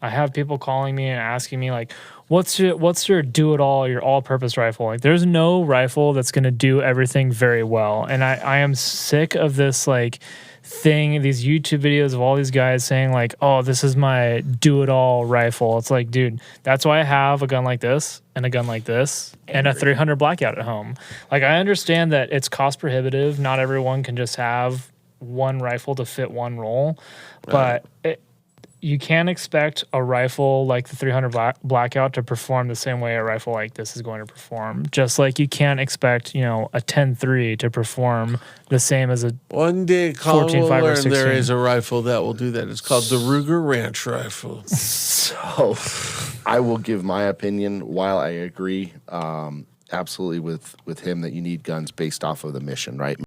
I have people calling me and asking me like, what's your do it all, your all purpose rifle? Like there's no rifle that's going to do everything very well. And I am sick of this like thing, these YouTube videos of all these guys saying like, oh, this is my do it all rifle. It's like, dude, that's why I have a gun like this and a gun like this and a 300 Blackout at home. Like I understand that it's cost prohibitive. Not everyone can just have one rifle to fit one role, but you can't expect a rifle like the 300 Blackout to perform the same way a rifle like this is going to perform. Just like you can't expect, a 10-3 to perform the same as a One day, Colin 14, will 5 or learn 16. there is a rifle that will do that. It's called the Ruger Ranch rifle. So I will give my opinion. While I agree absolutely with him that you need guns based off of the mission, right?